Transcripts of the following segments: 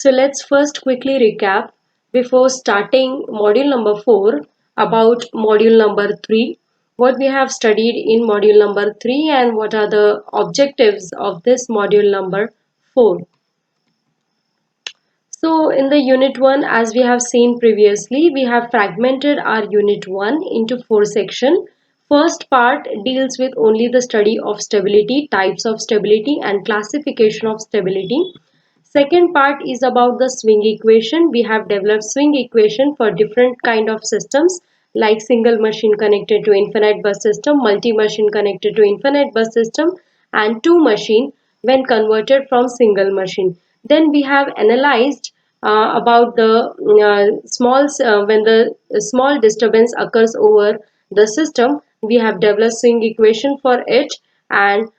So let's first quickly recap before starting module number 4 about module number 3, what we have studied in module number 3 and what are the objectives of this module number 4. So in the unit 1, as we have seen previously, we have fragmented our unit 1 into 4 sections. First part deals with only the study of stability, types of stability and classification of stability. Second part is about the swing equation. We have developed swing equation for different kind of systems like single machine connected to infinite bus system, multi-machine connected to infinite bus system and two machine when converted from single machine. Then we have analyzed about the when the small disturbance occurs over the system. We have developed swing equation for it, and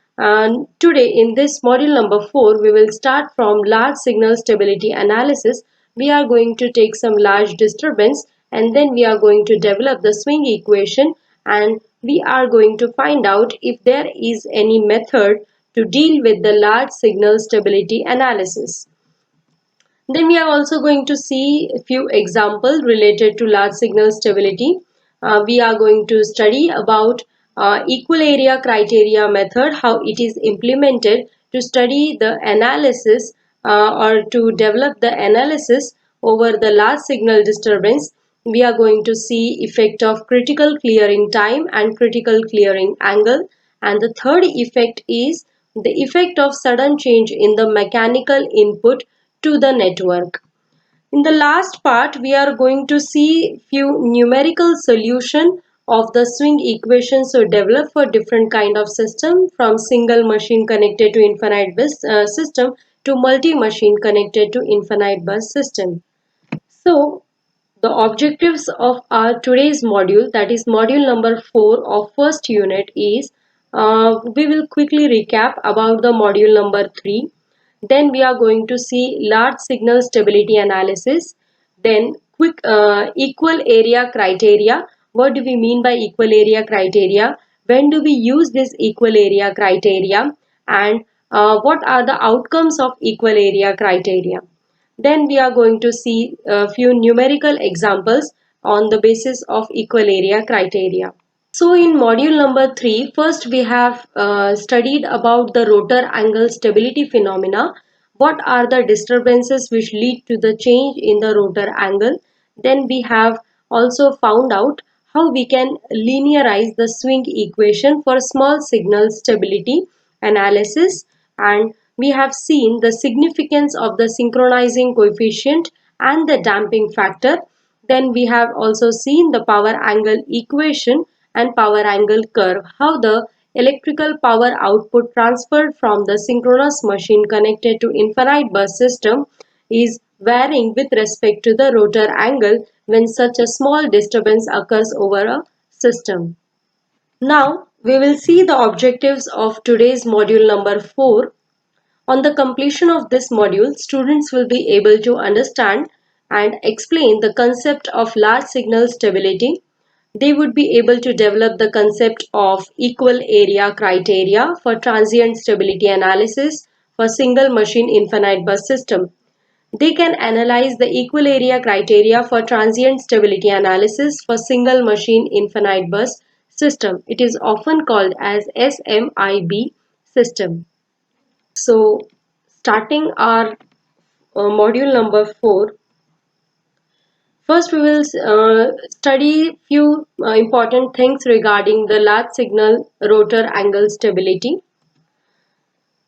today in this module number 4 we will start from large signal stability analysis. We are going to take some large disturbance and then we are going to develop the swing equation, and we are going to find out if there is any method to deal with the large signal stability analysis. Then we are also going to see a few examples related to large signal stability. We are going to study about equal area criteria method, how it is implemented to study the analysis or to develop the analysis over the large signal disturbance. We are going to see effect of critical clearing time and critical clearing angle. And the third effect is the effect of sudden change in the mechanical input to the network. In the last part, we are going to see few numerical solution of the swing equation so developed for different kind of system, from single machine connected to infinite bus system to multi-machine connected to infinite bus system. So the objectives of our today's module, that is module number 4 of first unit, is we will quickly recap about the module number 3. Then we are going to see large signal stability analysis. Then quick equal area criteria. What do we mean by equal area criteria? When do we use this equal area criteria? And what are the outcomes of equal area criteria? Then we are going to see a few numerical examples on the basis of equal area criteria. So in module number 3, first we have studied about the rotor angle stability phenomena. What are the disturbances which lead to the change in the rotor angle? Then we have also found out how we can linearize the swing equation for small signal stability analysis, and we have seen the significance of the synchronizing coefficient and the damping factor. Then we have also seen the power angle equation and power angle curve, how the electrical power output transferred from the synchronous machine connected to infinite bus system is varying with respect to the rotor angle when such a small disturbance occurs over a system. Now we will see the objectives of today's module number 4. On the completion of this module, students will be able to understand and explain the concept of large signal stability. They would be able to develop the concept of equal area criteria for transient stability analysis for single machine infinite bus system. They can analyze the equal area criteria for transient stability analysis for single machine infinite bus system. It is often called as SMIB system. So starting our module number 4, first we will study few important things regarding the large signal rotor angle stability.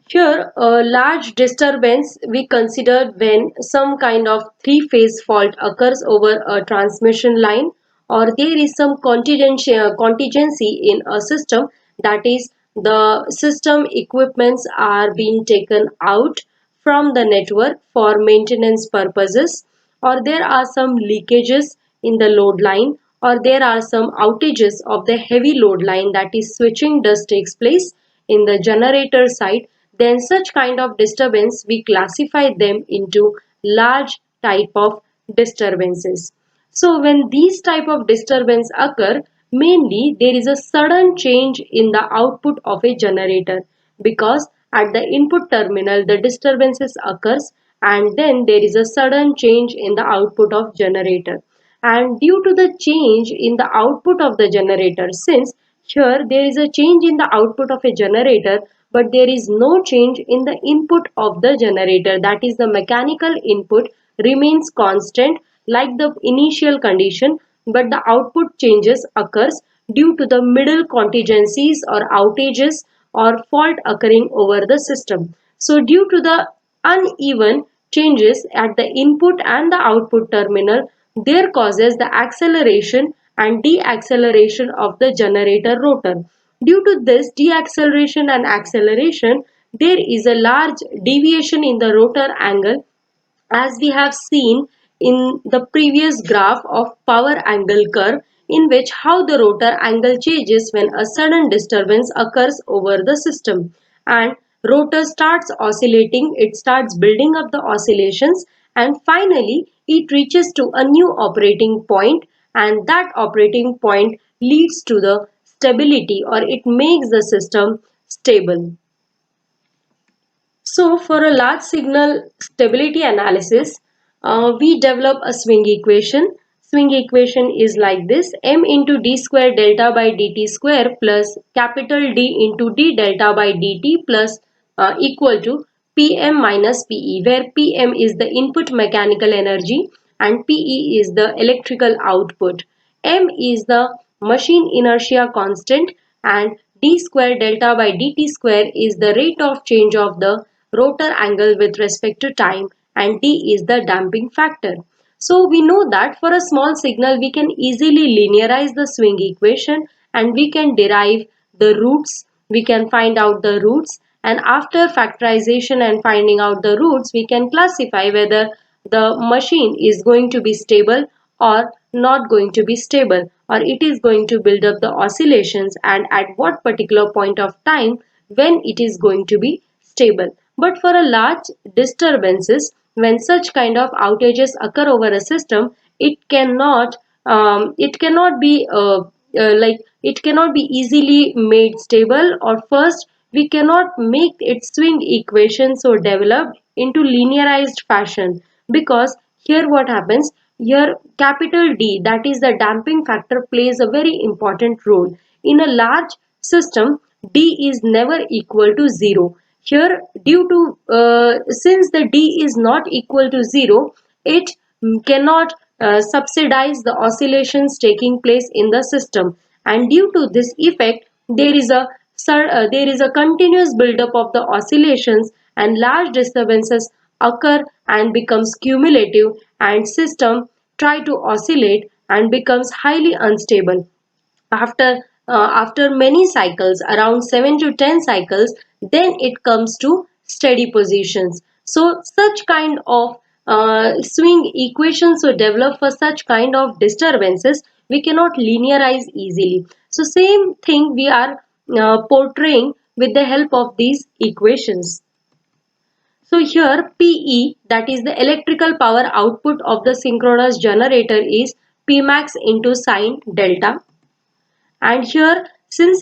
Here, a large disturbance we consider when some kind of three-phase fault occurs over a transmission line, or there is some contingency in a system, that is the system equipments are being taken out from the network for maintenance purposes, or there are some leakages in the load line, or there are some outages of the heavy load line, that is switching does takes place in the generator side. Then such kind of disturbance we classify them into large type of disturbances. So when these type of disturbance occur, mainly there is a sudden change in the output of a generator, because at the input terminal the disturbances occurs and then there is a sudden change in the output of generator. And due to the change in the output of the generator, since here there is a change in the output of a generator, but there is no change in the input of the generator, that is the mechanical input remains constant like the initial condition, but the output changes occurs due to the middle contingencies or outages or fault occurring over the system. So due to the uneven changes at the input and the output terminal, there causes the acceleration and deacceleration of the generator rotor. Due to this deacceleration and acceleration, there is a large deviation in the rotor angle, as we have seen in the previous graph of power angle curve, in which how the rotor angle changes when a sudden disturbance occurs over the system, and rotor starts oscillating, it starts building up the oscillations, and finally it reaches to a new operating point, and that operating point leads to the stability, or it makes the system stable. So for a large signal stability analysis, we develop a swing equation. Swing equation is like this: m into d square delta by dt square plus capital D into d delta by dt plus equal to Pm minus Pe, where Pm is the input mechanical energy and Pe is the electrical output. M is the machine inertia constant, and d square delta by dt square is the rate of change of the rotor angle with respect to time, and d is the damping factor. So we know that for a small signal we can easily linearize the swing equation, and we can derive the roots, we can find out the roots, and after factorization and finding out the roots we can classify whether the machine is going to be stable or not going to be stable, or it is going to build up the oscillations, and at what particular point of time when it is going to be stable. But for a large disturbances, when such kind of outages occur over a system, it cannot be it cannot be easily made stable, or first we cannot make its swing equation so developed into linearized fashion, because here what happens, here capital D, that is the damping factor, plays a very important role. In a large system, D is never equal to 0. Here due to since the D is not equal to 0, it cannot subsidize the oscillations taking place in the system, and due to this effect there is a continuous buildup of the oscillations, and large disturbances occur and becomes cumulative, and system try to oscillate and becomes highly unstable. After many cycles, around 7 to 10 cycles, then it comes to steady positions. So such kind of swing equations were developed for such kind of disturbances, we cannot linearize easily. So same thing we are portraying with the help of these equations. So here PE, that is the electrical power output of the synchronous generator, is Pmax into sine delta. And here since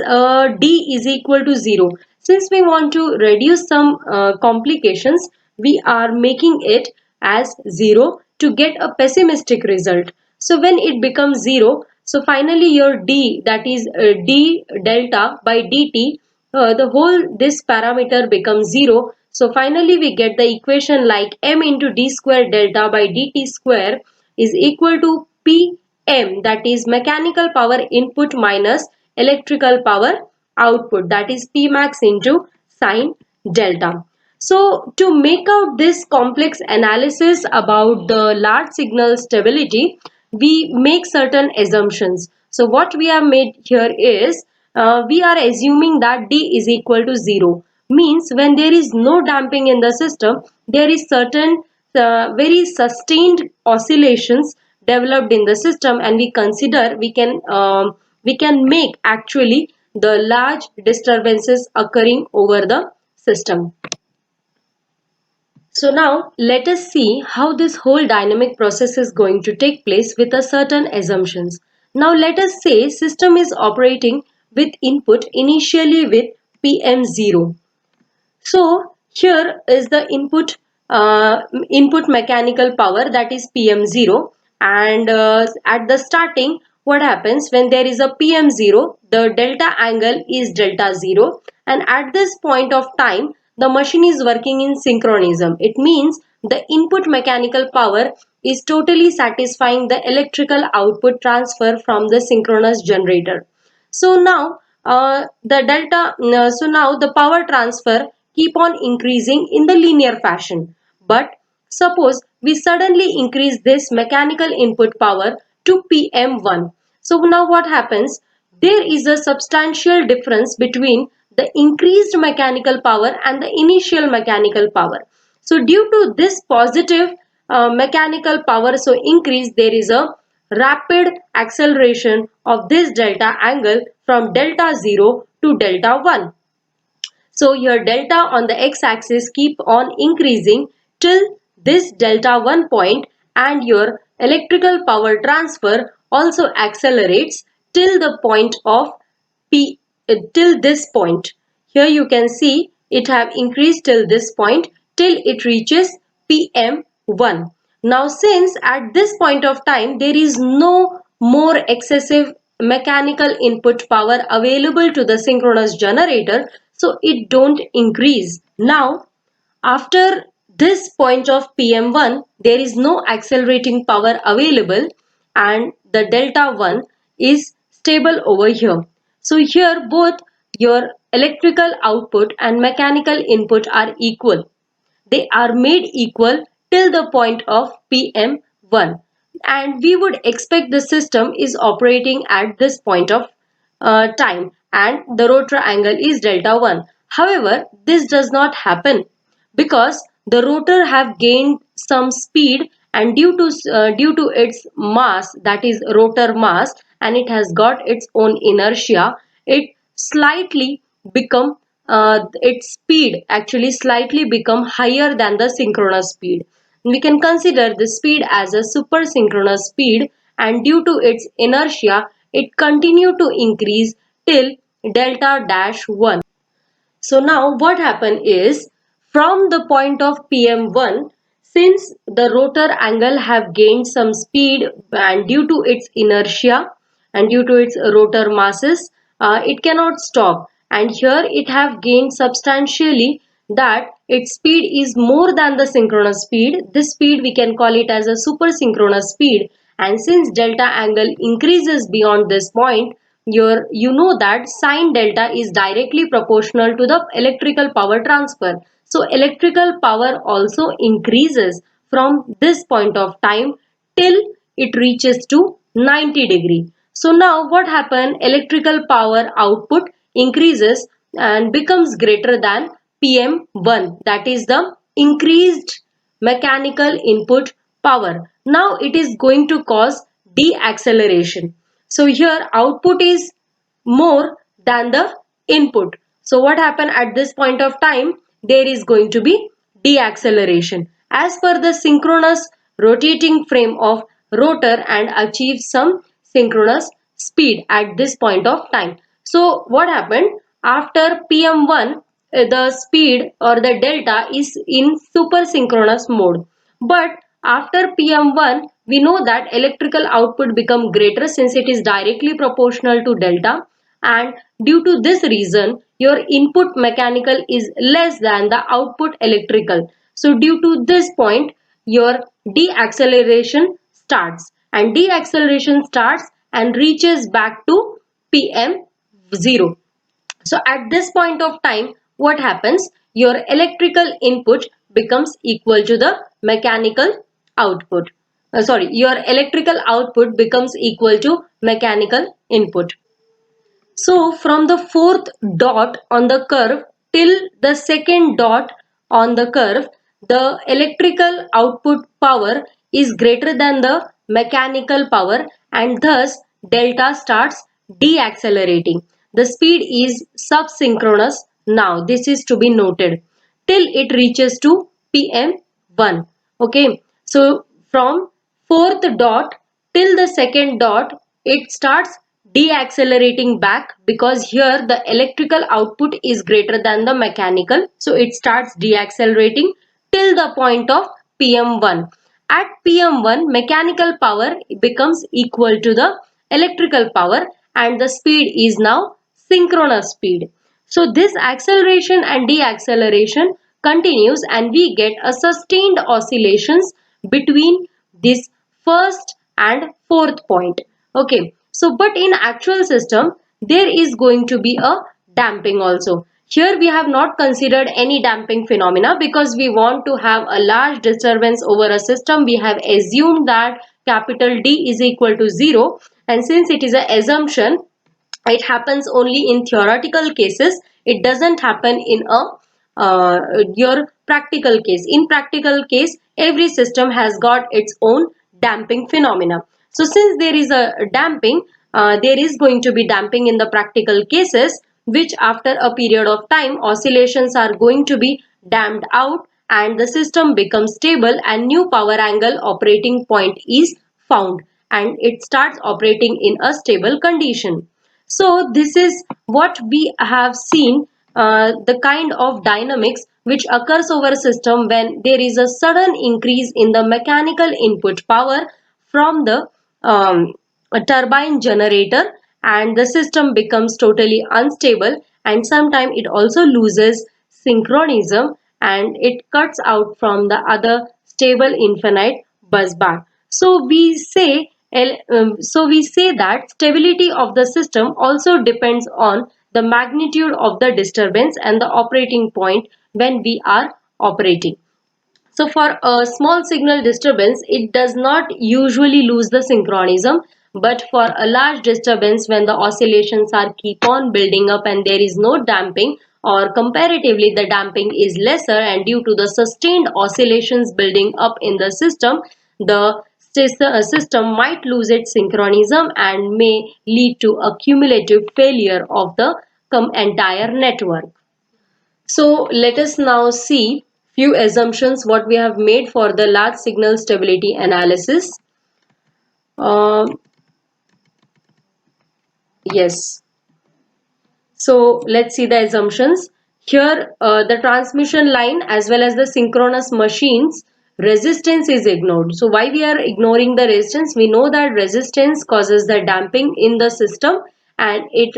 D is equal to 0, since we want to reduce some complications, we are making it as 0 to get a pessimistic result. So when it becomes 0, so finally your D, that is D delta by dt, the whole this parameter becomes 0. So finally we get the equation like m into d square delta by dt square is equal to Pm, that is mechanical power input minus electrical power output, that is Pmax into sine delta. So to make out this complex analysis about the large signal stability, we make certain assumptions. So what we have made here is we are assuming that D is equal to 0, means when there is no damping in the system, there is certain very sustained oscillations developed in the system, and we consider we can make actually the large disturbances occurring over the system. So now let us see how this whole dynamic process is going to take place with a certain assumptions. Now let us say system is operating with input initially with PM0. So here is the input input mechanical power, that is PM0. And at the starting, what happens when there is a PM0, the delta angle is delta 0, and at this point of time the machine is working in synchronism. It means the input mechanical power is totally satisfying the electrical output transfer from the synchronous generator. So now so now the power transfer keep on increasing in the linear fashion. But suppose we suddenly increase this mechanical input power to PM1. So now what happens? There is a substantial difference between the increased mechanical power and the initial mechanical power. So due to this positive mechanical power so increase, there is a rapid acceleration of this delta angle from delta 0 to delta 1. So your delta on the x-axis keep on increasing till this delta 1 point, and your electrical power transfer also accelerates till the point of P till this point. Here you can see it have increased till this point till it reaches PM1. Now since at this point of time there is no more excessive mechanical input power available to the synchronous generator, so it don't increase. Now after this point of PM1 there is no accelerating power available, and the delta 1 is stable over here. So here both your electrical output and mechanical input are equal. They are made equal till the point of PM1, and we would expect the system is operating at this point of time and the rotor angle is delta 1. However, this does not happen because the rotor have gained some speed, and due to its mass, that is rotor mass, and it has got its own inertia, it slightly become its speed actually slightly become higher than the synchronous speed. We can consider the speed as a super synchronous speed, and due to its inertia it continue to increase till delta dash 1. So now what happened is, from the point of PM1, since the rotor angle have gained some speed and due to its inertia and due to its rotor masses, it cannot stop, and here it have gained substantially, that its speed is more than the synchronous speed. This speed we can call it as a super synchronous speed, and since delta angle increases beyond this point, you know that sine delta is directly proportional to the electrical power transfer. So electrical power also increases from this point of time till it reaches to 90 degree. So now what happened? Electrical power output increases and becomes greater than PM1, that is the increased mechanical input power. Now it is going to cause deceleration. So here output is more than the input. So what happened at this point of time? There is going to be deceleration as per the synchronous rotating frame of rotor and achieve some synchronous speed at this point of time. So what happened after PM1? The speed or the delta is in super synchronous mode, but after PM1 we know that electrical output become greater since it is directly proportional to delta, and due to this reason your input mechanical is less than the output electrical. So due to this point your deceleration starts, and deceleration starts and reaches back to PM0. So at this point of time, what happens? Your electrical input becomes equal to the mechanical output. Your electrical output becomes equal to mechanical input. So from the fourth dot on the curve till the second dot on the curve, the electrical output power is greater than the mechanical power, and thus delta starts deaccelerating. The speed is subsynchronous now. This is to be noted till it reaches to PM1. Okay. So from fourth dot till the second dot, it starts deaccelerating back because here the electrical output is greater than the mechanical, so it starts deaccelerating till the point of PM1. At PM1, mechanical power becomes equal to the electrical power and the speed is now synchronous speed. So this acceleration and deacceleration continues and we get a sustained oscillations between this first and fourth point. Okay, so but in actual system there is going to be a damping also. Here we have not considered any damping phenomena because we want to have a large disturbance over a system. We have assumed that capital D is equal to 0, and since it is an assumption, it happens only in theoretical cases. It doesn't happen in a your practical case. In practical case, every system has got its own damping phenomena. So since there is a damping, there is going to be damping in the practical cases, which after a period of time oscillations are going to be damped out and the system becomes stable and new power angle operating point is found and it starts operating in a stable condition. So this is what we have seen, the kind of dynamics which occurs over a system when there is a sudden increase in the mechanical input power from the a turbine generator and the system becomes totally unstable and sometimes it also loses synchronism and it cuts out from the other stable infinite bus bar. So we say that stability of the system also depends on the magnitude of the disturbance and the operating point when we are operating. So for a small signal disturbance, it does not usually lose the synchronism, but for a large disturbance when the oscillations are keep on building up and there is no damping or comparatively the damping is lesser and due to the sustained oscillations building up in the system, the system might lose its synchronism and may lead to a cumulative failure of the entire network. So let us now see few assumptions what we have made for the large signal stability analysis. Uh, yes. So let's see the assumptions. Here the transmission line as well as the synchronous machines resistance is ignored. So why we are ignoring the resistance? We know that resistance causes the damping in the system and it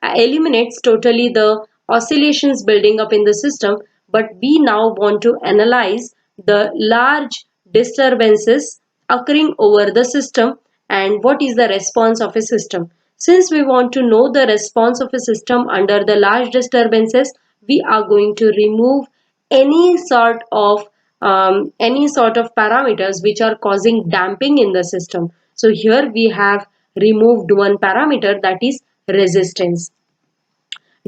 eliminates totally the oscillations building up in the system. But we now want to analyze the large disturbances occurring over the system and what is the response of a system. Since we want to know the response of a system under the large disturbances, we are going to remove any sort of parameters which are causing damping in the system. So here we have removed one parameter, that is resistance.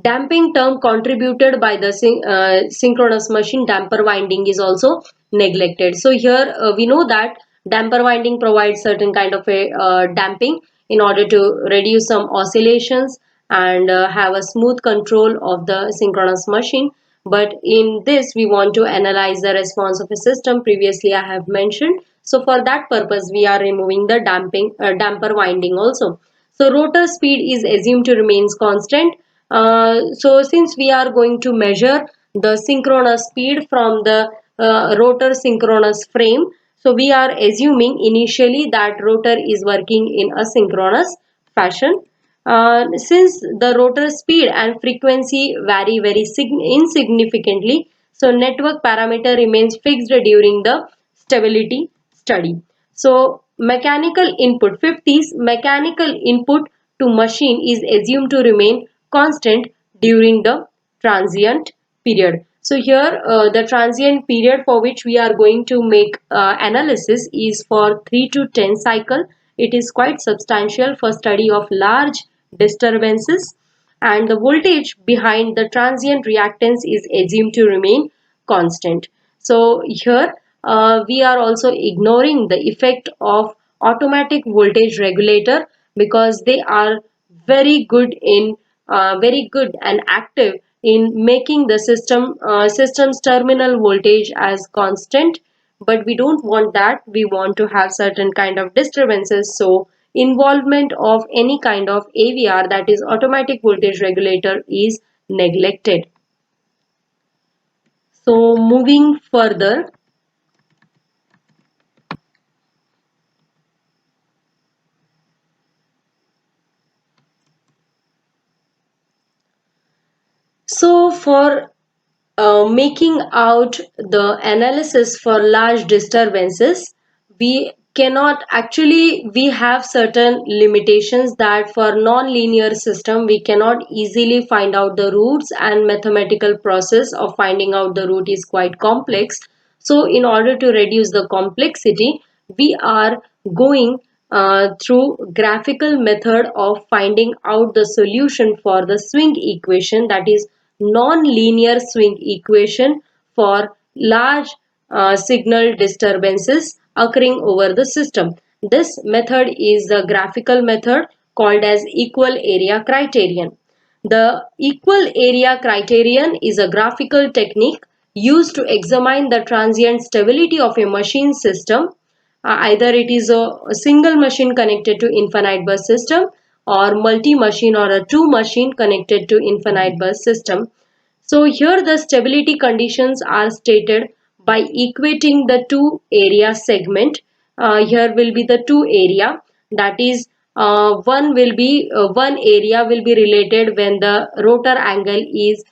Damping term contributed by the synchronous machine damper winding is also neglected. So here we know that damper winding provides certain kind of a damping in order to reduce some oscillations and have a smooth control of the synchronous machine. But in this we want to analyze the response of a system, previously I have mentioned. So for that purpose we are removing the damper winding also. So rotor speed is assumed to remains constant. So since we are going to measure the synchronous speed from the rotor synchronous frame, so we are assuming initially that rotor is working in a synchronous fashion. Since the rotor speed and frequency vary very insignificantly, so network parameter remains fixed during the stability study. So mechanical input, fifth is mechanical input to machine is assumed to remain constant during the transient period. So here the transient period for which we are going to make analysis is for 3 to 10 cycle. It is quite substantial for study of large disturbances and the voltage behind the transient reactance is assumed to remain constant. So here we are also ignoring the effect of automatic voltage regulator because they are very good and active in making the system's terminal voltage as constant, but we don't want that. We want to have certain kind of disturbances, so involvement of any kind of AVR, that is automatic voltage regulator, is neglected. So moving further, so for making out the analysis for large disturbances, we cannot actually, we have certain limitations that for non-linear system we cannot easily find out the roots, and mathematical process of finding out the root is quite complex. So in order to reduce the complexity, we are going through graphical method of finding out the solution for the swing equation, that is non-linear swing equation for large signal disturbances occurring over the system. This method is the graphical method called as equal area criterion. The equal area criterion is a graphical technique used to examine the transient stability of a machine system. Either it is a single machine connected to infinite bus system, or multi-machine or a two machine connected to infinite bus system. So here the stability conditions are stated by equating the two area segment. Here will be the two area, that is one area will be related when the rotor angle is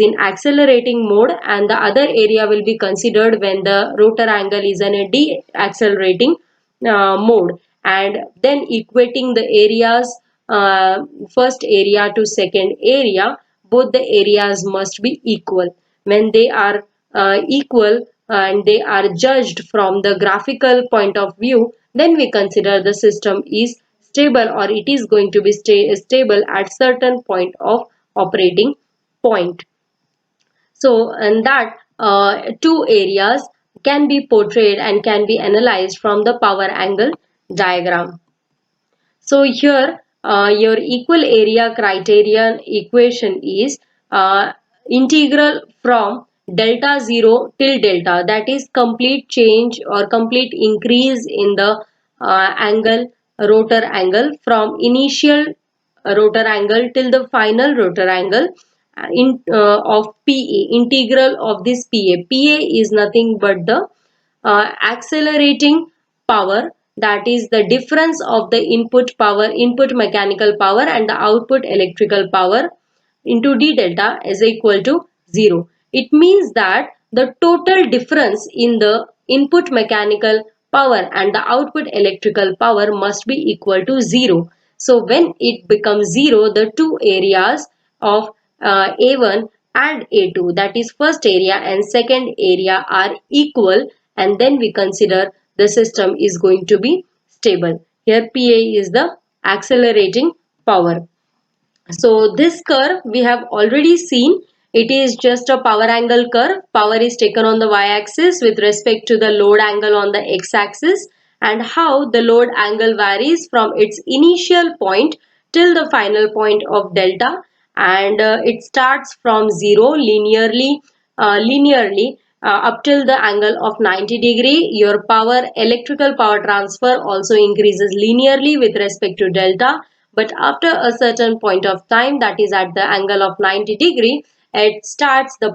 in accelerating mode, and the other area will be considered when the rotor angle is in a deaccelerating mode. And then equating the areas, first area to second area, both the areas must be equal. When they are equal and they are judged from the graphical point of view, then we consider the system is stable, or it is going to be stable at certain point of operating point. So, and that two areas can be portrayed and can be analyzed from the power angle diagram. So here your equal area criterion equation is integral from delta 0 till delta, that is complete change or complete increase in the angle, rotor angle, from initial rotor angle till the final rotor angle of PA, integral of this PA. PA is nothing but the accelerating power, that is the difference of the input power, input mechanical power, and the output electrical power into d delta is equal to 0. It means that the total difference in the input mechanical power and the output electrical power must be equal to 0. So when it becomes 0, the two areas of A1 and A2, that is first area and second area, are equal, and then we consider the system is going to be stable. Here PA is the accelerating power. So this curve we have already seen. It is just a power angle curve. Power is taken on the y-axis with respect to the load angle on the x-axis, and how the load angle varies from its initial point till the final point of delta, and it starts from 0 linearly up till the angle of 90 degree. Your power, electrical power transfer, also increases linearly with respect to delta, but after a certain point of time, that is at the angle of 90 degree, it starts the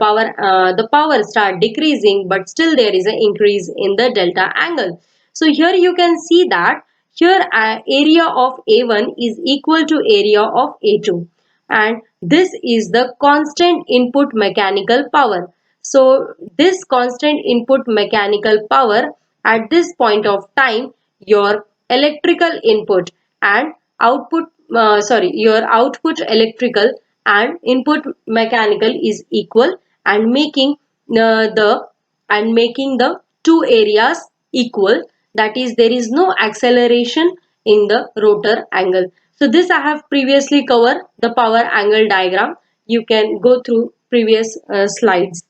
power start decreasing, but still there is an increase in the delta angle. So here you can see that here area of A1 is equal to area of A2, and this is the constant input mechanical power. So this constant input mechanical power, at this point of time, your electrical input and output, your output electrical and input mechanical is equal, and the making the two areas equal, that is there is no acceleration in the rotor angle. So this I have previously covered the power angle diagram. You can go through previous slides.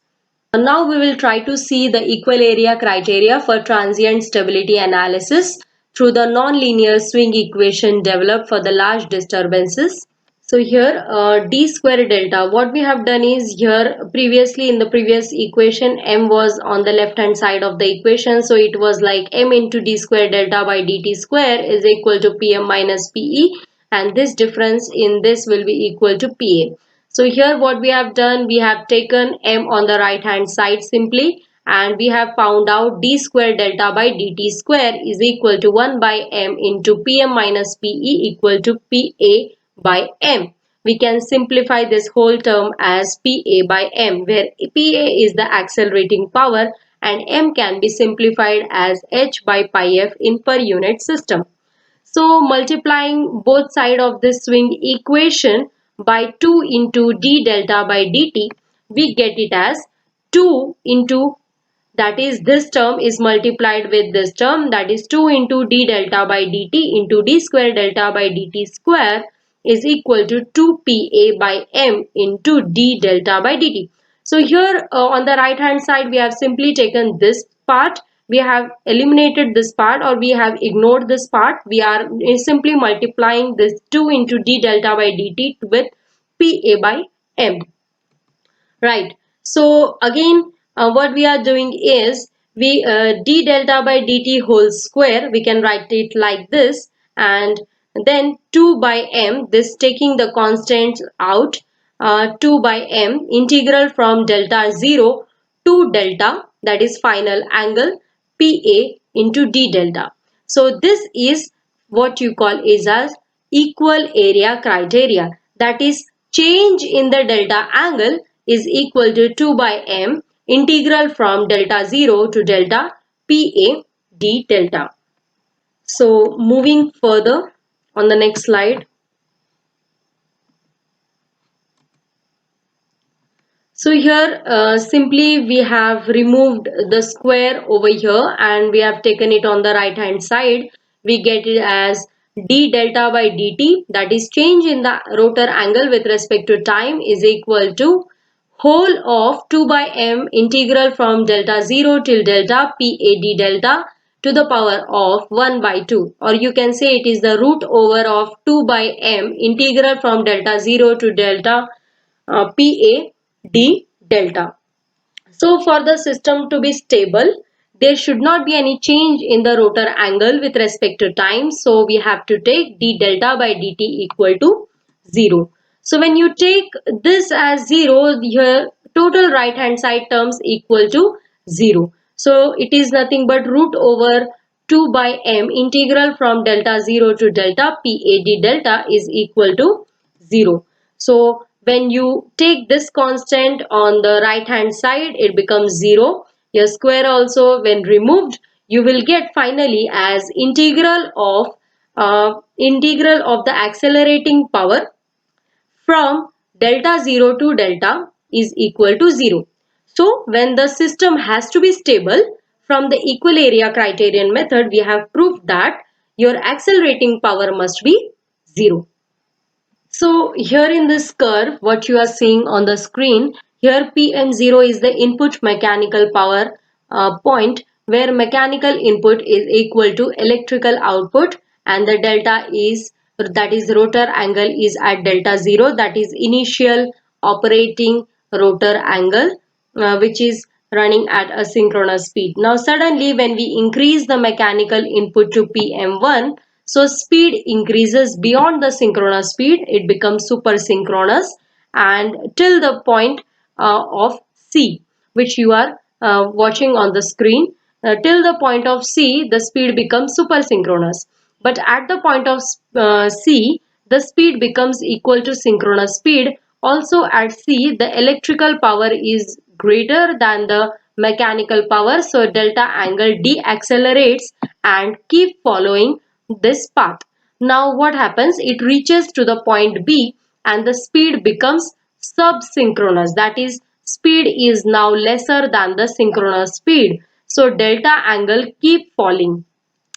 Now we will try to see the equal area criteria for transient stability analysis through the nonlinear swing equation developed for the large disturbances. So here d square delta, what we have done is, here previously in the previous equation m was on the left hand side of the equation, so it was like m into d square delta by dt square is equal to pm minus pe, and this difference in this will be equal to pa. So here what we have done, we have taken m on the right hand side simply, and we have found out d square delta by dt square is equal to 1 by m into Pm minus Pe equal to Pa by m. We can simplify this whole term as Pa by m, where Pa is the accelerating power and m can be simplified as h by pi f in per unit system. So multiplying both sides of this swing equation by 2 into d delta by dt, we get it as 2 into, that is this term is multiplied with this term, that is 2 into d delta by dt into d square delta by dt square is equal to 2 Pa by m into d delta by dt. So here on the right hand side we have simply taken this part, we have eliminated this part or we have ignored this part. We are simply multiplying this 2 into d delta by dt with Pa by m. Right. So again, what we are doing is we d delta by dt whole square. We can write it like this, and then 2 by m. This taking the constants out. 2 by m integral from delta 0 to delta, that is final angle Pa into d delta. So this is what you call is as equal area criteria. That is, change in the delta angle is equal to 2 by m integral from delta 0 to delta Pa d delta. So moving further on the next slide. So here simply we have removed the square over here and we have taken it on the right hand side. We get it as d delta by dt, that is change in the rotor angle with respect to time, is equal to whole of 2 by m integral from delta 0 till delta Pa d delta to the power of 1 by 2, or you can say it is the root over of 2 by m integral from delta 0 to delta Pa d delta. So for the system to be stable, there should not be any change in the rotor angle with respect to time. So we have to take d delta by dt equal to 0. So when you take this as 0, your total right hand side terms equal to 0. So it is nothing but root over 2 by m integral from delta 0 to delta Pa d delta is equal to 0. So when you take this constant on the right hand side, it becomes 0. Your square also when removed, you will get finally as integral of the accelerating power from delta 0 to delta is equal to 0. So when the system has to be stable, from the equal area criterion method, we have proved that your accelerating power must be 0. So here in this curve, what you are seeing on the screen, here Pm0 is the input mechanical power point, where mechanical input is equal to electrical output, and the delta is, that is rotor angle is at delta 0, that is initial operating rotor angle, which is running at a synchronous speed. Now suddenly when we increase the mechanical input to Pm1, so speed increases beyond the synchronous speed, it becomes super synchronous, and till the point of C, which you are watching on the screen, till the point of C the speed becomes super synchronous, but at the point of C the speed becomes equal to synchronous speed. Also at C the electrical power is greater than the mechanical power, so delta angle deaccelerates and keep following this path. Now what happens? It reaches to the point B and the speed becomes subsynchronous. That is, speed is now lesser than the synchronous speed. So delta angle keep falling.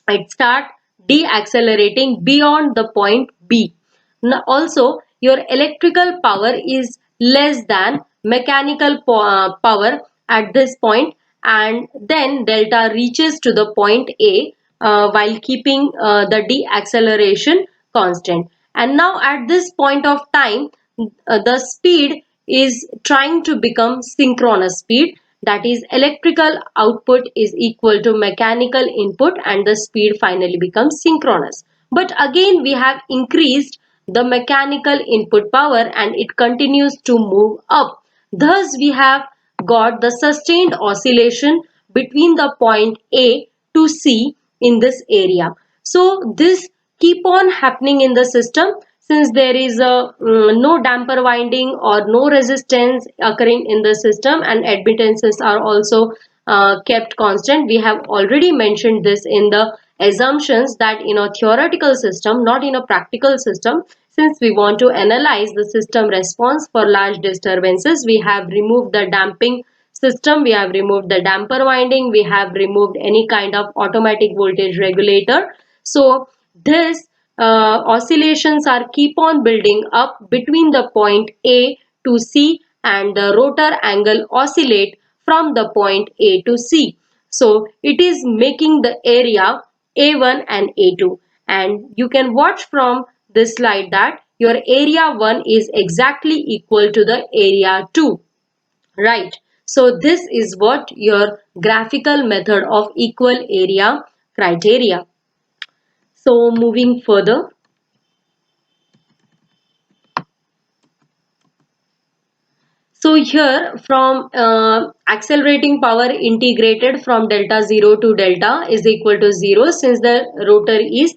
It start deaccelerating beyond the point B. Now also your electrical power is less than mechanical power at this point, and then delta reaches to the point A while keeping the deacceleration constant. And now at this point of time, the speed is trying to become synchronous speed, that is electrical output is equal to mechanical input and the speed finally becomes synchronous. But again we have increased the mechanical input power and it continues to move up. Thus, we have got the sustained oscillation between the point A to C in this area. So, this keep on happening in the system since there is a no damper winding or no resistance occurring in the system, and admittances are also kept constant. We have already mentioned this in the assumptions that in a theoretical system, not in a practical system, since we want to analyze the system response for large disturbances, we have removed the damping system, we have removed the damper winding, we have removed any kind of automatic voltage regulator. So this oscillations are keep on building up between the point A to C, and the rotor angle oscillate from the point A to C. So it is making the area A1 and A2, and you can watch from this slide that your area 1 is exactly equal to the area 2, right? So this is what your graphical method of equal area criteria. So moving further, so here from accelerating power integrated from delta 0 to delta is equal to 0 since the rotor is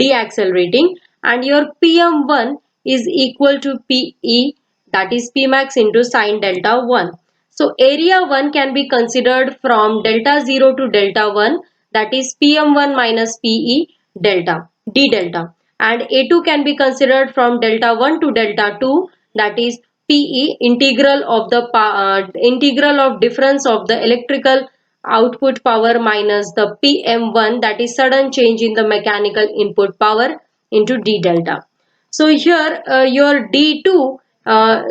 deaccelerating, and your PM1 is equal to PE, that is Pmax into sine delta 1. So area 1 can be considered from delta 0 to delta 1, that is PM1 minus PE delta d delta, and A2 can be considered from delta 1 to delta 2, that is PE integral of the integral of difference of the electrical output power minus the PM1, that is sudden change in the mechanical input power into d delta. So here your D2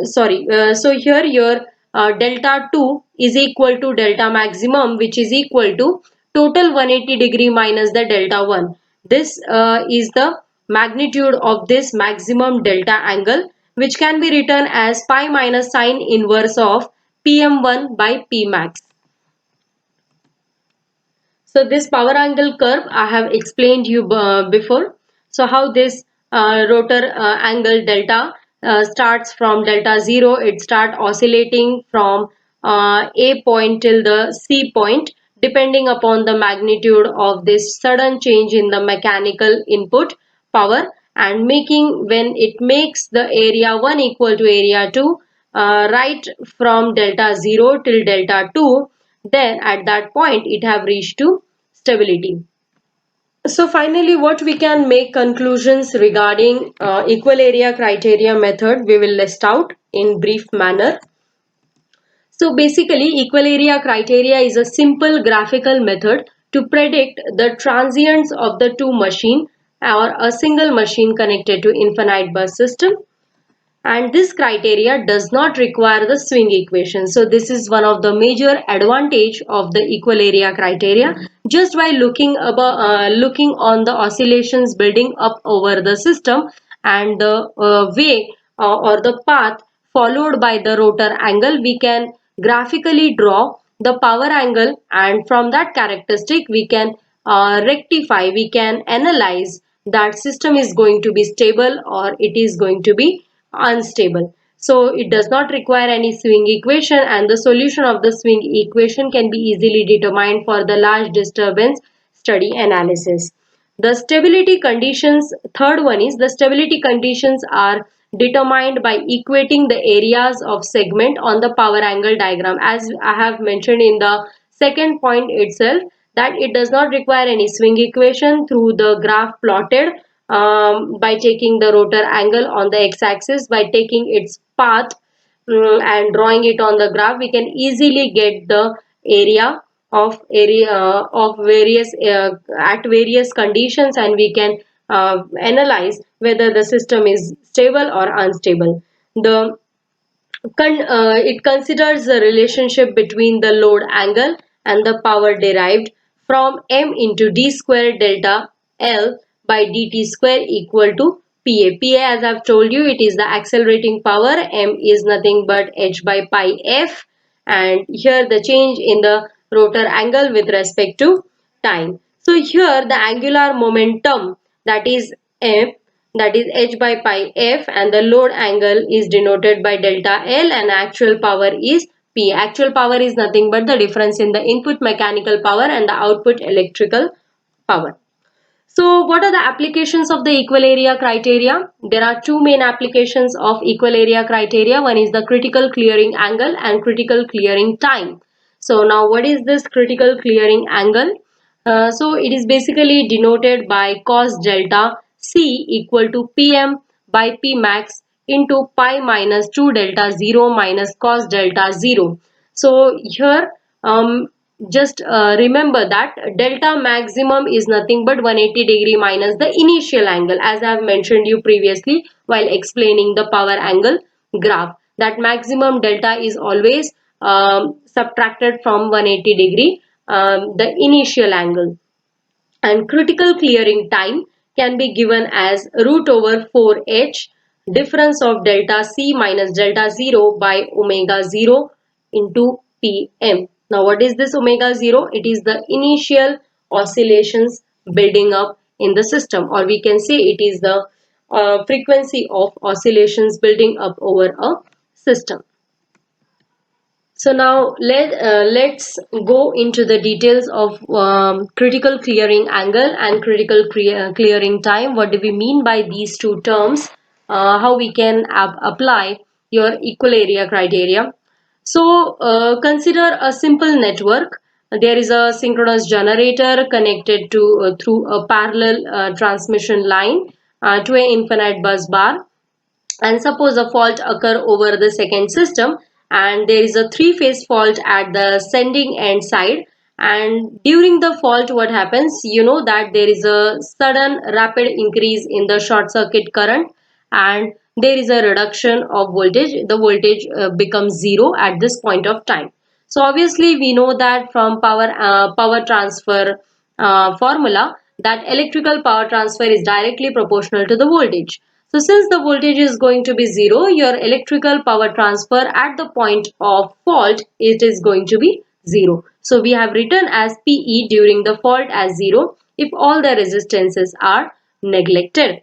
so here your delta 2 is equal to delta maximum, which is equal to total 180 degree minus the delta 1. This is the magnitude of this maximum delta angle, which can be written as pi minus sine inverse of PM1 by Pmax. So this power angle curve I have explained you before. So how this rotor angle delta starts from delta 0, it start oscillating from A point till the C point depending upon the magnitude of this sudden change in the mechanical input power, and making when it makes the area 1 equal to area 2 right from delta 0 till delta 2, then at that point it have reached to stability. So finally, what we can make conclusions regarding equal area criteria method, we will list out in brief manner. So basically, equal area criteria is a simple graphical method to predict the transients of the two machine or a single machine connected to infinite bus system, and this criteria does not require the swing equation. So this is one of the major advantage of the equal area criteria. Just by looking on the oscillations building up over the system and the way or the path followed by the rotor angle, we can graphically draw the power angle, and from that characteristic we can rectify, we can analyze that system is going to be stable or it is going to be unstable. So it does not require any swing equation, and the solution of the swing equation can be easily determined for the large disturbance study analysis. The stability conditions, third one is the stability conditions are determined by equating the areas of segment on the power angle diagram. As I have mentioned in the second point itself, that it does not require any swing equation through the graph plotted by taking the rotor angle on the x-axis, by taking its path and drawing it on the graph, we can easily get the area of various at various conditions, and we can analyze whether the system is stable or unstable. The it considers the relationship between the load angle and the power derived from m into d square delta L by dt square equal to PA. PA, as I've told you, it is the accelerating power. M is nothing but h by pi f, and here the change in the rotor angle with respect to time. So here the angular momentum, that is m, that is H by pi F, and the load angle is denoted by delta L, and actual power is P. Actual power is nothing but the difference in the input mechanical power and the output electrical power. So what are the applications of the equal area criteria? There are two main applications of equal area criteria. One is the critical clearing angle and critical clearing time. So now what is this critical clearing angle? So it is basically denoted by cos delta C equal to Pm by P max into pi minus 2 delta 0 minus cos delta 0. So here just remember that delta maximum is nothing but 180 degree minus the initial angle, as I have mentioned you previously while explaining the power angle graph, that maximum delta is always subtracted from 180 degree the initial angle. And critical clearing time can be given as root over 4h difference of delta C minus delta 0 by omega 0 into Pm. Now what is this omega 0? It is the initial oscillations building up in the system, or we can say it is the frequency of oscillations building up over a system. So now let's go into the details of critical clearing angle and critical clearing time. What do we mean by these two terms? How we can apply your equal area criteria. So consider a simple network. There is a synchronous generator connected to through a parallel transmission line to an infinite bus bar, and suppose a fault occur over the second system, and there is a three-phase fault at the sending end side, and during the fault what happens, you know that there is a sudden rapid increase in the short circuit current, and there is a reduction of voltage. The voltage becomes zero at this point of time. So obviously we know that from power transfer formula, that electrical power transfer is directly proportional to the voltage. So since the voltage is going to be zero, your electrical power transfer at the point of fault, it is going to be zero. So we have written as PE during the fault as zero if all the resistances are neglected.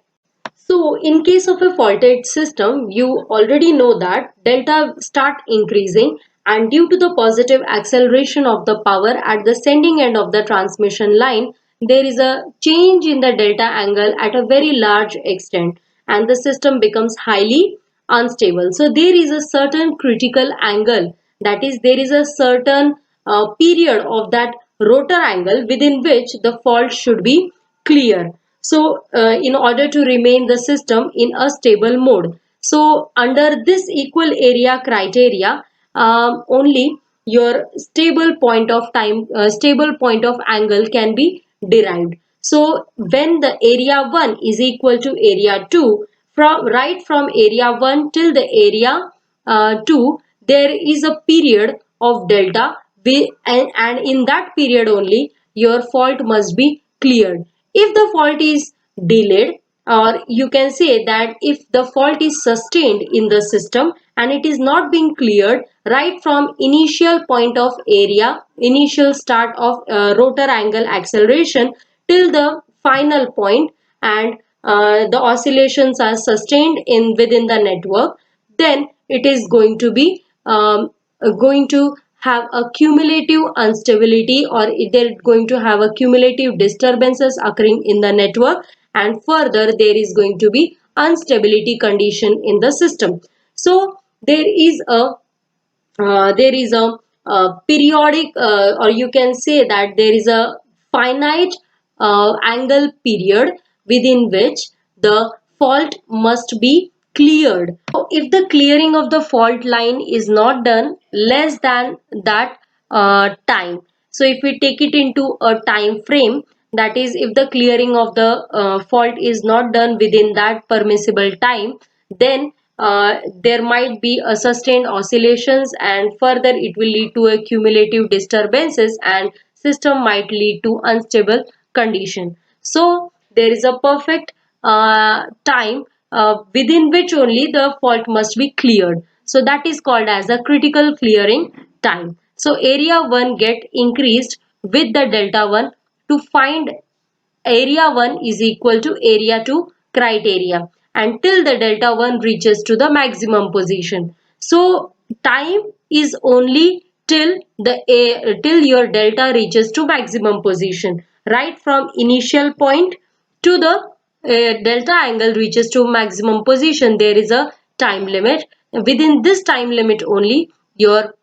So in case of a faulted system, you already know that delta start increasing, and due to the positive acceleration of the power at the sending end of the transmission line, there is a change in the delta angle at a very large extent, and the system becomes highly unstable. So there is a certain critical angle, that is there is a certain period of that rotor angle within which the fault should be clear. So in order to remain the system in a stable mode. So under this equal area criteria, only your stable point of angle can be derived. So when the area 1 is equal to area 2, from area 1 till the area 2, there is a period of delta, and in that period only your fault must be cleared. If the fault is delayed, or you can say that if the fault is sustained in the system and it is not being cleared right from initial point of area, initial start of rotor angle acceleration till the final point, and the oscillations are sustained in within the network, then it is going to be going to have a cumulative instability, or they're going to have a cumulative disturbances occurring in the network, and further there is going to be instability condition in the system. So there is a periodic, or you can say that there is a finite angle period within which the fault must be cleared. So if the clearing of the fault line is not done less than that time, so if we take it into a time frame, that is if the clearing of the fault is not done within that permissible time, then there might be a sustained oscillations, and further it will lead to a cumulative disturbances, and system might lead to unstable condition. So there is a perfect time within which only the fault must be cleared. So that is called as a critical clearing time. So area 1 get increased with the delta 1 to find area 1 is equal to area 2 criteria and till the delta 1 reaches to the maximum position. So time is only till your delta reaches to maximum position, right from initial point to the delta angle reaches to maximum position. There is a time limit. Within this time limit only your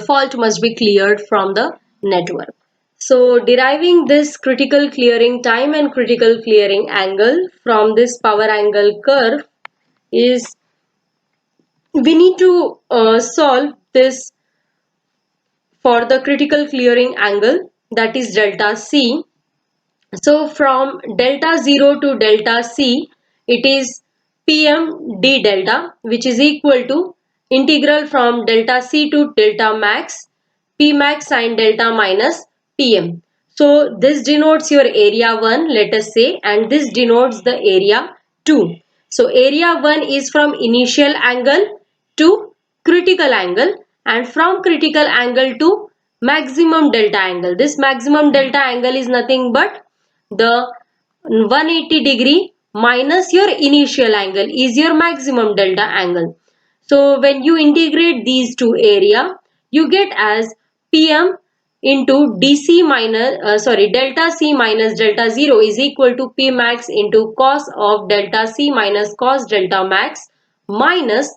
fault must be cleared from the network. So deriving this critical clearing time and critical clearing angle from this power angle curve is, we need to solve this for the critical clearing angle, that is delta C. So from delta 0 to delta C, it is Pm d delta, which is equal to integral from delta C to delta max, P max sine delta minus Pm. So this denotes your area 1, let us say, and this denotes the area 2. So area 1 is from initial angle to critical angle, and from critical angle to maximum delta angle. This maximum delta angle is nothing but the 180 degree minus your initial angle is your maximum delta angle. So when you integrate these two area, you get as Pm into dc minus delta c minus delta 0 is equal to P max into cos of delta c minus cos delta max minus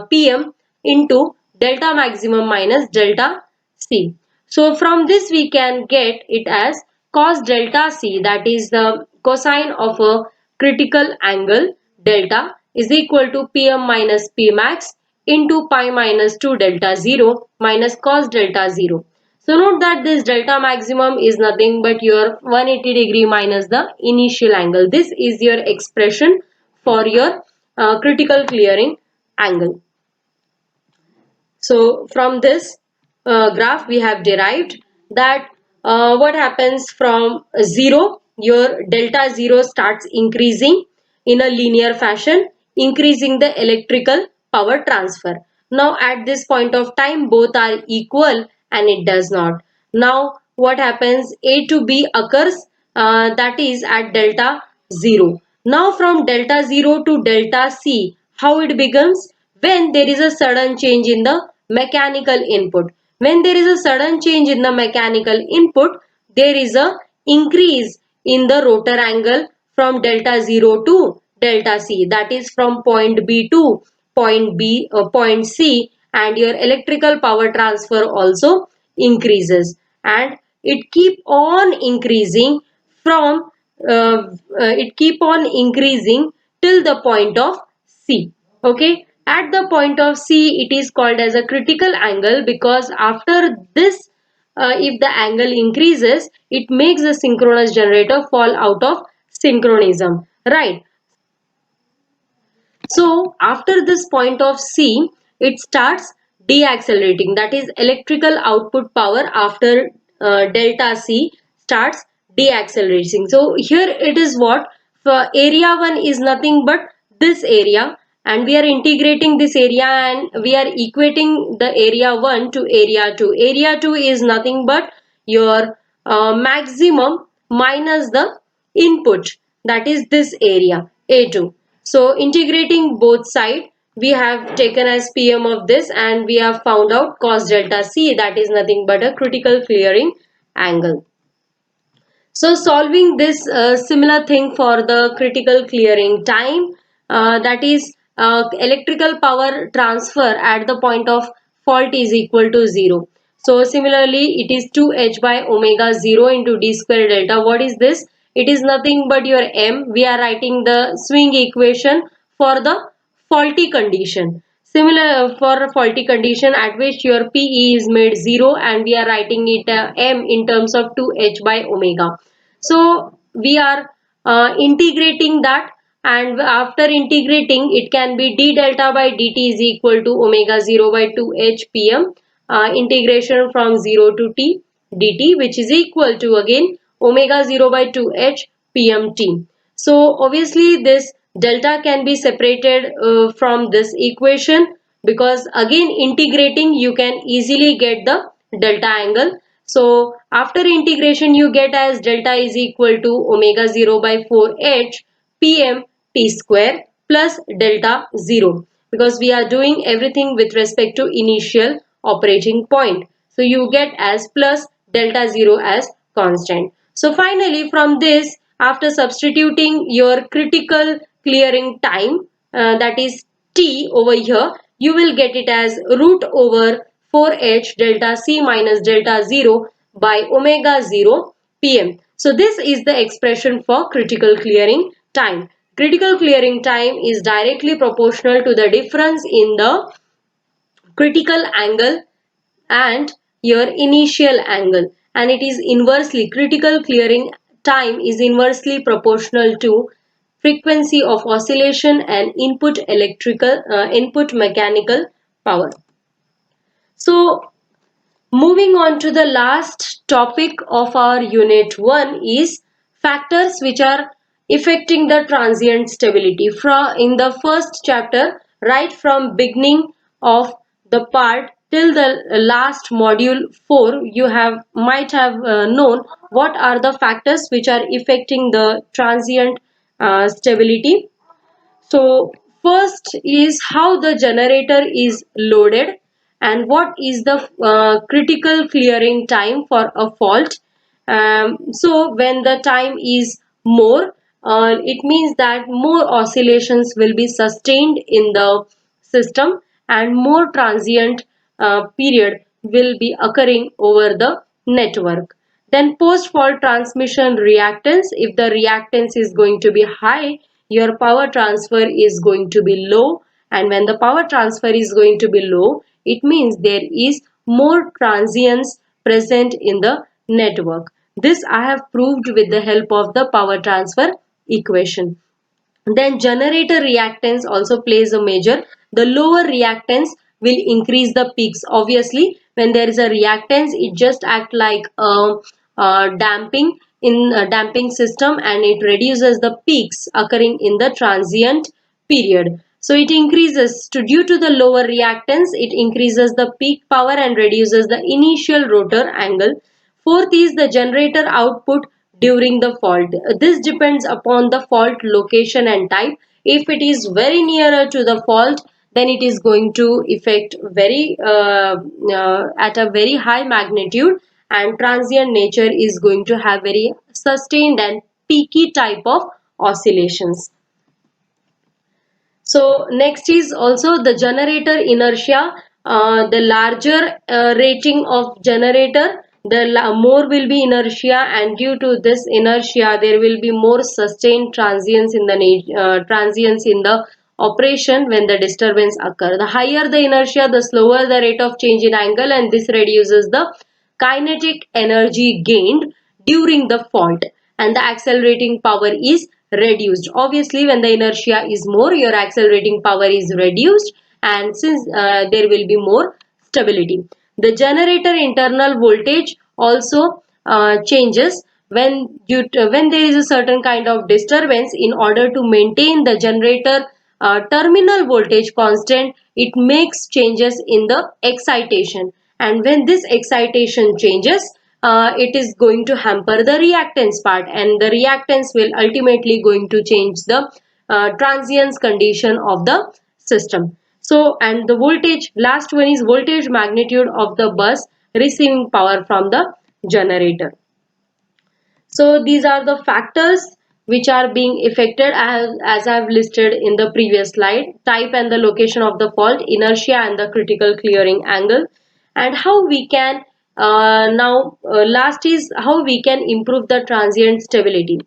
Pm into delta maximum minus delta c. So from this we can get it as cos delta c, that is the cosine of a critical angle delta, is equal to Pm minus P max into pi minus 2 delta 0 minus cos delta 0. So note that this delta maximum is nothing but your 180 degree minus the initial angle. This is your expression for your critical clearing angle. So from this graph we have derived that what happens from 0, your delta 0 starts increasing in a linear fashion, increasing the electrical power transfer. Now at this point of time both are equal and it does not. Now what happens, A to B occurs, that is at delta 0. Now from delta 0 to delta C, how it becomes? When there is a sudden change in the mechanical input. When there is a sudden change in the mechanical input, there is a increase in the rotor angle from delta 0 to delta C, that is from point B to point C, and your electrical power transfer also increases and it keep on increasing from it keep on increasing till the point of C. Okay, at the point of C it is called as a critical angle because after this if the angle increases it makes the synchronous generator fall out of synchronism, right? So after this point of C, it starts deaccelerating. That is electrical output power after delta C starts deaccelerating. So here it is what, for area 1 is nothing but this area, and we are integrating this area and we are equating the area 1 to area 2. Area 2 is nothing but your maximum minus the input, that is this area A2. So integrating both sides, we have taken as Pm of this and we have found out cos delta C, that is nothing but a critical clearing angle. So solving this similar thing for the critical clearing time, that is electrical power transfer at the point of fault is equal to 0. So similarly it is 2h by omega 0 into d square delta. What is this? It is nothing but your m. We are writing the swing equation for the faulty condition. Similar for a faulty condition at which your PE is made 0 and we are writing it m in terms of 2h by omega. So we are integrating that, and after integrating it can be d delta by dt is equal to omega 0 by 2h Pm, integration from 0 to t dt, which is equal to again omega 0 by 2h Pm t. So obviously this delta can be separated from this equation because again integrating you can easily get the delta angle. So After integration, you get as delta is equal to omega 0 by 4h pm t square plus delta 0, because we are doing everything with respect to initial operating point. So you get as plus delta 0 as constant. So finally from this, after substituting your critical clearing time, that is T over here, you will get it as root over 4h delta C minus delta 0 by omega 0 pm. So this is the expression for critical clearing time. Critical clearing time is directly proportional to the difference in the critical angle and your initial angle, and it is inversely, critical clearing time is inversely proportional to frequency of oscillation and input mechanical power. So moving on to the last topic of our unit 1 is factors which are affecting the transient stability. From in the first chapter, right from beginning of the part till the last module 4, you have might have known what are the factors which are affecting the transient stability. So first is how the generator is loaded and what is the critical clearing time for a fault. So when the time is more, it means that more oscillations will be sustained in the system and more transient period will be occurring over the network. Then post-fault transmission reactance, if the reactance is going to be high, your power transfer is going to be low, and when the power transfer is going to be low, it means there is more transients present in the network. This I have proved with the help of the power transfer equation. Then generator reactance also plays a major. The lower reactance will increase the peaks. Obviously, when there is a reactance, it just act like a damping in a damping system, and it reduces the peaks occurring in the transient period. So it increases to due to the lower reactance, it increases the peak power and reduces the initial rotor angle. Fourth is the generator output during the fault. This depends upon the fault location and type. If it is very nearer to the fault, then it is going to affect very at a very high magnitude, and transient nature is going to have very sustained and peaky type of oscillations. So next is also the generator inertia. The larger rating of generator, the more will be inertia, and due to this inertia, there will be more sustained transients in the transients in the operation when the disturbance occur. The higher the inertia, the slower the rate of change in angle, and this reduces the kinetic energy gained during the fault, and the accelerating power is reduced. Obviously, when the inertia is more, your accelerating power is reduced, and since there will be more stability. The generator internal voltage also changes when there is a certain kind of disturbance. In order to maintain the generator terminal voltage constant, it makes changes in the excitation, and when this excitation changes, it is going to hamper the reactance part, and the reactance will ultimately going to change the transience condition of the system. So, and the voltage, last one is voltage magnitude of the bus receiving power from the generator. So these are the factors which are being affected as I have listed in the previous slide: type and the location of the fault, inertia and the critical clearing angle, and how we can last is how we can improve the transient stability.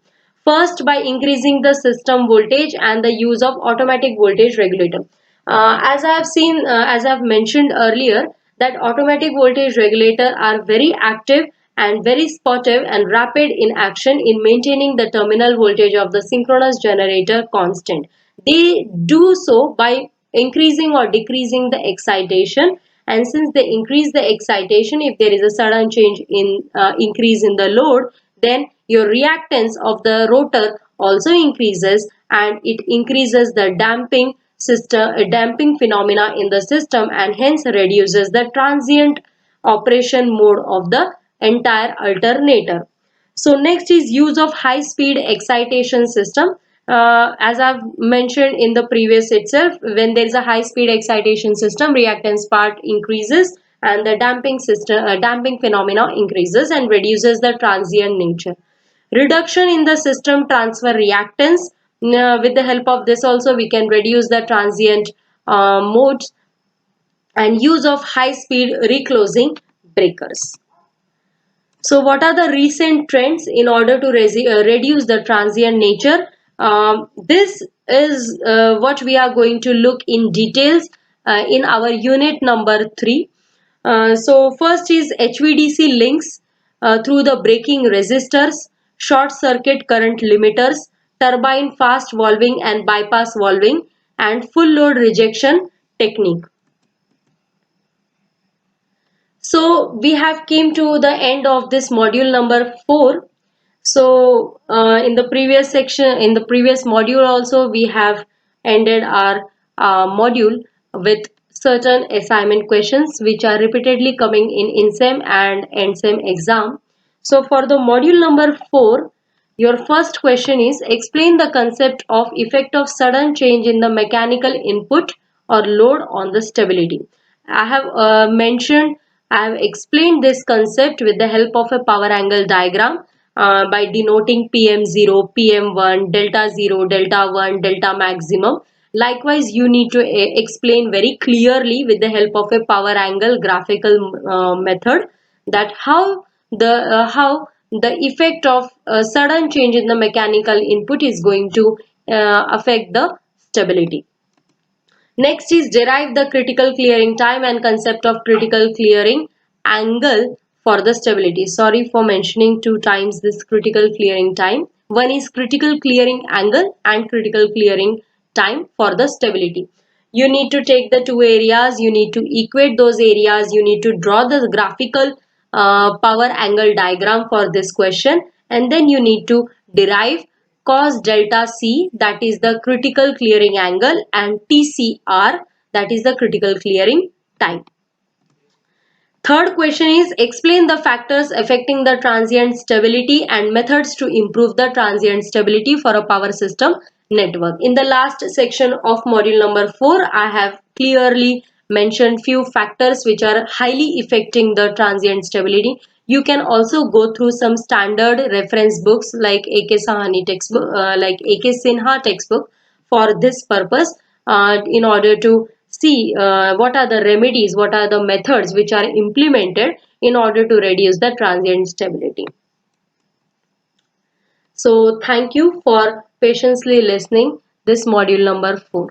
First, by increasing the system voltage and the use of automatic voltage regulator. As I have seen, as I have mentioned earlier, that automatic voltage regulator are very active and very sportive and rapid in action in maintaining the terminal voltage of the synchronous generator constant. They do so by increasing or decreasing the excitation, and since they increase the excitation, if there is a sudden change in increase in the load, then your reactance of the rotor also increases, and it increases the damping system damping phenomena in the system, and hence reduces the transient operation mode of the entire alternator. So next is use of high speed excitation system. As I've mentioned in the previous itself, when there is a high speed excitation system, reactance part increases and the damping phenomena increases and reduces the transient nature. Reduction in the system transfer reactance. With the help of this also we can reduce the transient modes, and use of high speed reclosing breakers. So what are the recent trends in order to reduce the transient nature? This is what we are going to look in details in our unit number 3. So first is HVDC links through the braking resistors, short circuit current limiters, turbine fast valving and bypass valving, and full load rejection technique. So we have came to the end of this module number 4. So in the previous section, in the previous module also, we have ended our module with certain assignment questions which are repeatedly coming in INSEM and ENDSEM exam. So for the module number 4, your first question is explain the concept of effect of sudden change in the mechanical input or load on the stability. I have I have explained this concept with the help of a power angle diagram by denoting PM0, PM1, delta 0, delta 1, delta maximum. Likewise, you need to explain very clearly with the help of a power angle graphical method that how the effect of sudden change in the mechanical input is going to affect the stability. Next is derive the critical clearing time and concept of critical clearing angle for the stability. Sorry for mentioning 2 times this critical clearing time. One is critical clearing angle and critical clearing time for the stability. You need to take the 2 areas, you need to equate those areas, you need to draw the graphical power angle diagram for this question, and then you need to derive cos delta C, that is the critical clearing angle, and TCR, that is the critical clearing time. Third question is explain the factors affecting the transient stability and methods to improve the transient stability for a power system network. In the last section of module number 4, I have clearly mentioned few factors which are highly affecting the transient stability. You can also go through some standard reference books like A.K. Sahani textbook, like A.K. Sinha textbook for this purpose, in order to see what are the remedies, what are the methods which are implemented in order to reduce the transient stability. So thank you for patiently listening this module number 4.